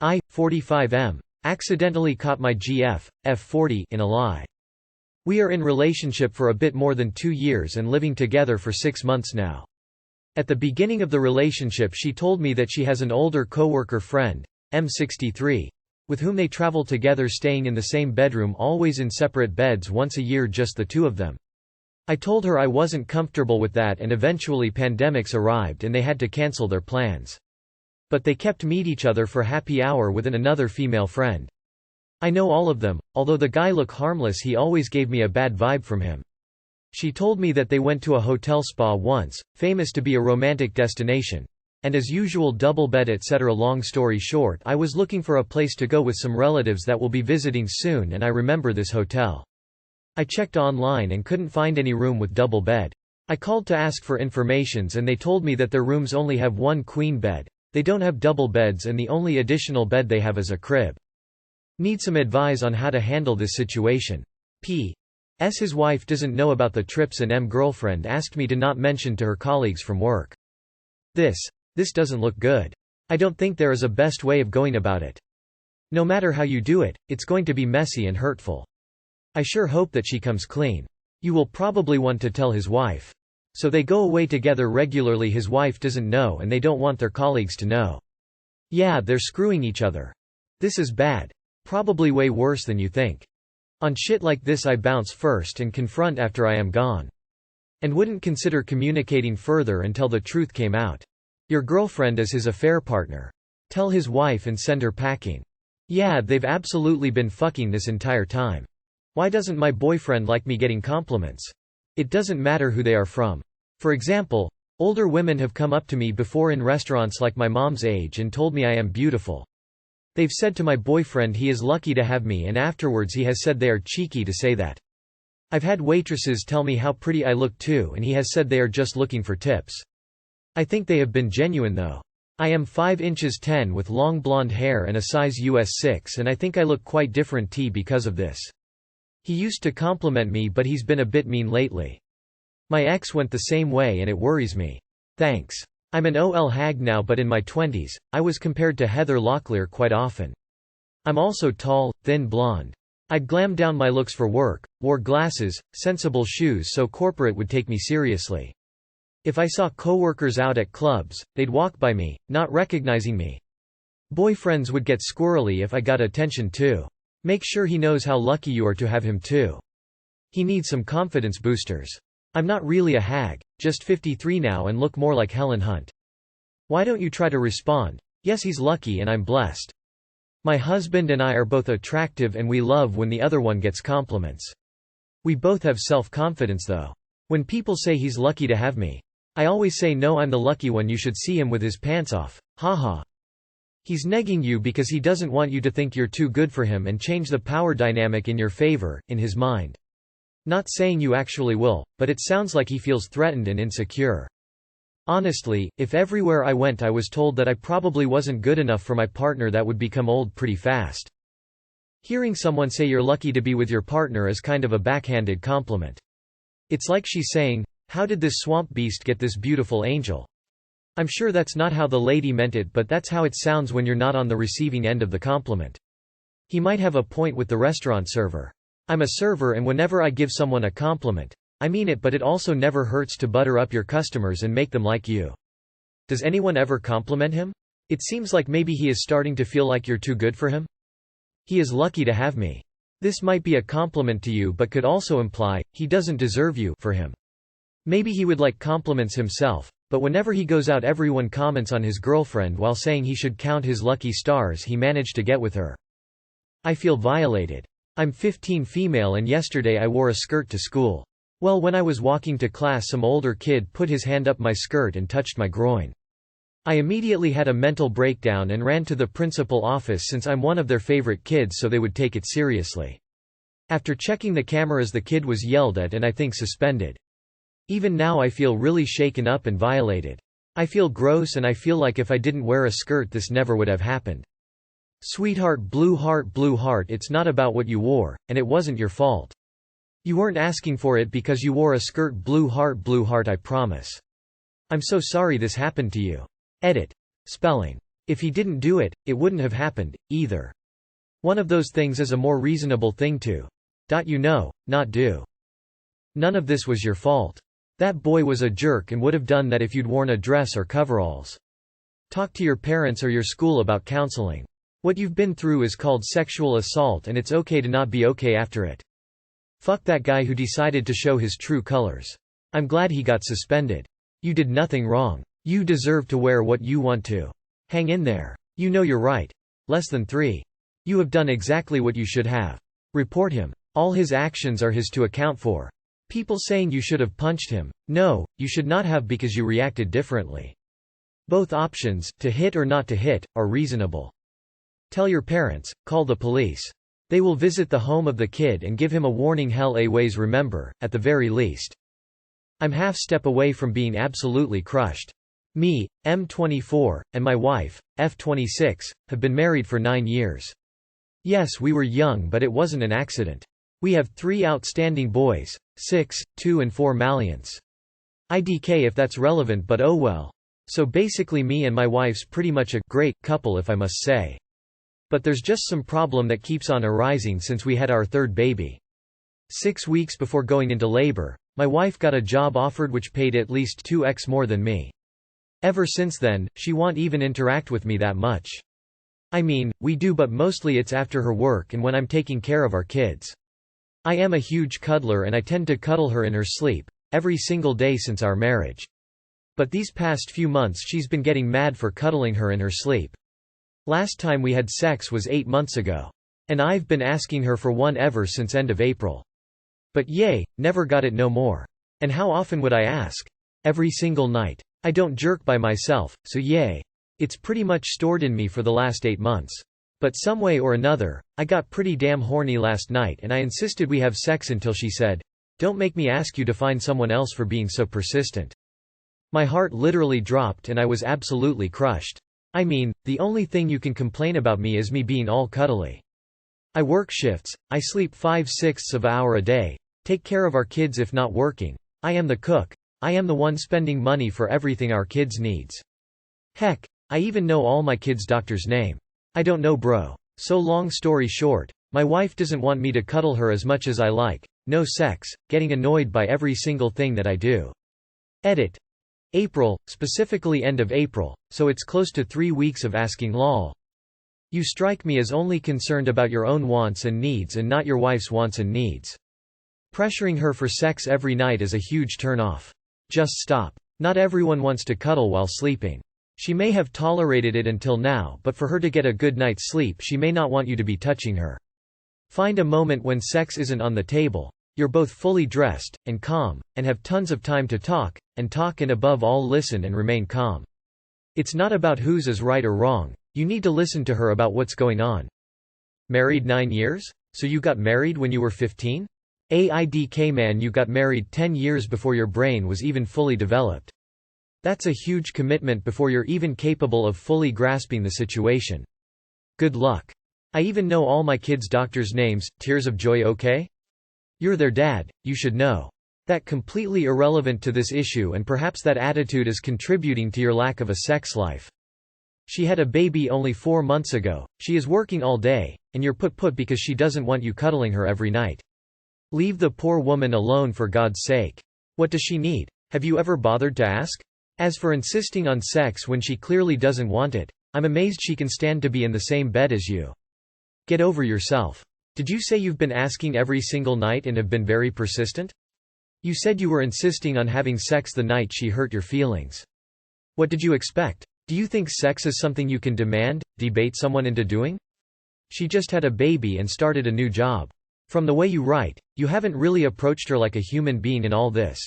I-45M. Accidentally caught my GF, F40 in a lie. We are in relationship for a bit more than 2 years and living together for 6 months now. At the beginning of the relationship she told me that she has an older coworker friend, M63, with whom they travel together staying in the same bedroom always in separate beds once a year just the two of them. I told her I wasn't comfortable with that and eventually pandemics arrived and they had to cancel their plans. But they kept meet each other for happy hour with another female friend. I know all of them, although the guy look harmless he always gave me a bad vibe from him. She told me that they went to a hotel spa once, famous to be a romantic destination. And as usual double bed etc. Long story short, I was looking for a place to go with some relatives that will be visiting soon and I remember this hotel. I checked online and couldn't find any room with double bed. I called to ask for informations and they told me that their rooms only have one queen bed. They don't have double beds and the only additional bed they have is a crib. Need some advice on how to handle this situation. P.S. His wife doesn't know about the trips and girlfriend asked me to not mention to her colleagues from work. This doesn't look good. I don't think there is a best way of going about it. No matter how you do it, it's going to be messy and hurtful. I sure hope that she comes clean. You will probably want to tell his wife. So they go away together regularly. His wife doesn't know and they don't want their colleagues to know. Yeah, they're screwing each other. This is bad. Probably way worse than you think. On shit like this I bounce first and confront after I am gone. And wouldn't consider communicating further until the truth came out. Your girlfriend is his affair partner. Tell his wife and send her packing. Yeah, they've absolutely been fucking this entire time. Why doesn't my boyfriend like me getting compliments? It doesn't matter who they are from. For example, older women have come up to me before in restaurants like my mom's age and told me I am beautiful. They've said to my boyfriend he is lucky to have me and afterwards he has said they are cheeky to say that. I've had waitresses tell me how pretty I look too and he has said they are just looking for tips. I think they have been genuine though. I am 5 inches 10 with long blonde hair and a size US 6 and I think I look quite different because of this. He used to compliment me but he's been a bit mean lately. My ex went the same way and it worries me. Thanks. I'm an OL hag now but in my 20s, I was compared to Heather Locklear quite often. I'm also tall, thin blonde. I'd glam down my looks for work, wore glasses, sensible shoes so corporate would take me seriously. If I saw coworkers out at clubs, they'd walk by me, not recognizing me. Boyfriends would get squirrely if I got attention too. Make sure he knows how lucky you are to have him too. He needs some confidence boosters. I'm not really a hag, just 53 now and look more like Helen Hunt. Why don't you try to respond? Yes, he's lucky and I'm blessed. My husband and I are both attractive and we love when the other one gets compliments. We both have self-confidence though. When people say he's lucky to have me, I always say no, I'm the lucky one. You should see him with his pants off. Haha. He's negging you because he doesn't want you to think you're too good for him and change the power dynamic in your favor, in his mind. Not saying you actually will, but it sounds like he feels threatened and insecure. Honestly, if everywhere I went I was told that I probably wasn't good enough for my partner, that would become old pretty fast. Hearing someone say you're lucky to be with your partner is kind of a backhanded compliment. It's like she's saying, how did this swamp beast get this beautiful angel? I'm sure that's not how the lady meant it, but that's how it sounds when you're not on the receiving end of the compliment. He might have a point with the restaurant server. I'm a server and whenever I give someone a compliment, I mean it, but it also never hurts to butter up your customers and make them like you. Does anyone ever compliment him? It seems like maybe he is starting to feel like you're too good for him. He is lucky to have me. This might be a compliment to you but could also imply, he doesn't deserve you for him. Maybe he would like compliments himself. But whenever he goes out everyone comments on his girlfriend while saying he should count his lucky stars he managed to get with her. I feel violated. I'm 15 female and yesterday I wore a skirt to school. Well, when I was walking to class some older kid put his hand up my skirt and touched my groin. I immediately had a mental breakdown and ran to the principal office since I'm one of their favorite kids so they would take it seriously. After checking the cameras the kid was yelled at and I think suspended. Even now I feel really shaken up and violated. I feel gross and I feel like if I didn't wear a skirt this never would have happened. Sweetheart, blue heart, it's not about what you wore, and it wasn't your fault. You weren't asking for it because you wore a skirt. Blue heart, I promise. I'm so sorry this happened to you. Edit. Spelling. If he didn't do it, it wouldn't have happened, either. One of those things is a more reasonable thing to not do. None of this was your fault. That boy was a jerk and would have done that if you'd worn a dress or coveralls. Talk to your parents or your school about counseling. What you've been through is called sexual assault, and it's okay to not be okay after it. Fuck that guy who decided to show his true colors. I'm glad he got suspended. You did nothing wrong. You deserve to wear what you want to. Hang in there. You know you're right. Less than 3. You have done exactly what you should have. Report him. All his actions are his to account for. People saying you should have punched him. No, you should not have because you reacted differently. Both options, to hit or not to hit, are reasonable. Tell your parents, call the police. They will visit the home of the kid and give him a warning. Hell always remember, at the very least. I'm half step away from being absolutely crushed. Me, M24, and my wife, F26, have been married for 9 years. Yes, we were young, but it wasn't an accident. We have 3 outstanding boys, 6, 2 and 4 Malians. IDK if that's relevant, but oh well. So basically me and my wife's pretty much a great couple if I must say. But there's just some problem that keeps on arising since we had our 3rd baby. 6 weeks before going into labor, my wife got a job offered which paid at least 2x more than me. Ever since then, she won't even interact with me that much. I mean, we do, but mostly it's after her work and when I'm taking care of our kids. I am a huge cuddler and I tend to cuddle her in her sleep, every single day since our marriage. But these past few months she's been getting mad for cuddling her in her sleep. Last time we had sex was 8 months ago. And I've been asking her for one ever since end of April. But yay, never got it no more. And how often would I ask? Every single night. I don't jerk by myself, so yay. It's pretty much stored in me for the last 8 months. But some way or another, I got pretty damn horny last night and I insisted we have sex until she said, "Don't make me ask you to find someone else for being so persistent." My heart literally dropped and I was absolutely crushed. I mean, the only thing you can complain about me is me being all cuddly. I work shifts, I sleep 5/6 of an hour a day, take care of our kids if not working, I am the cook, I am the one spending money for everything our kids needs. Heck, I even know all my kids' doctor's name. I don't know bro. So long story short, my wife doesn't want me to cuddle her as much as I like, no sex, getting annoyed by every single thing that I do. Edit. April, specifically end of April, so it's close to 3 weeks of asking lol. You strike me as only concerned about your own wants and needs and not your wife's wants and needs. Pressuring her for sex every night is a huge turn-off. Just stop. Not everyone wants to cuddle while sleeping. She may have tolerated it until now, but for her to get a good night's sleep she may not want you to be touching her. Find a moment when sex isn't on the table. You're both fully dressed, and calm, and have tons of time to talk and above all listen and remain calm. It's not about whose is right or wrong, you need to listen to her about what's going on. Married 9 years? So you got married when you were 15? AIDK man, you got married 10 years before your brain was even fully developed. That's a huge commitment before you're even capable of fully grasping the situation. Good luck. I even know all my kids' doctors' names. Tears of joy, okay? You're their dad, you should know. That completely irrelevant to this issue, and perhaps that attitude is contributing to your lack of a sex life. She had a baby only 4 months ago, she is working all day, and you're put because she doesn't want you cuddling her every night. Leave the poor woman alone for God's sake. What does she need? Have you ever bothered to ask? As for insisting on sex when she clearly doesn't want it, I'm amazed she can stand to be in the same bed as you. Get over yourself. Did you say you've been asking every single night and have been very persistent? You said you were insisting on having sex the night she hurt your feelings. What did you expect? Do you think sex is something you can debate someone into doing? She just had a baby and started a new job. From the way you write, you haven't really approached her like a human being in all this.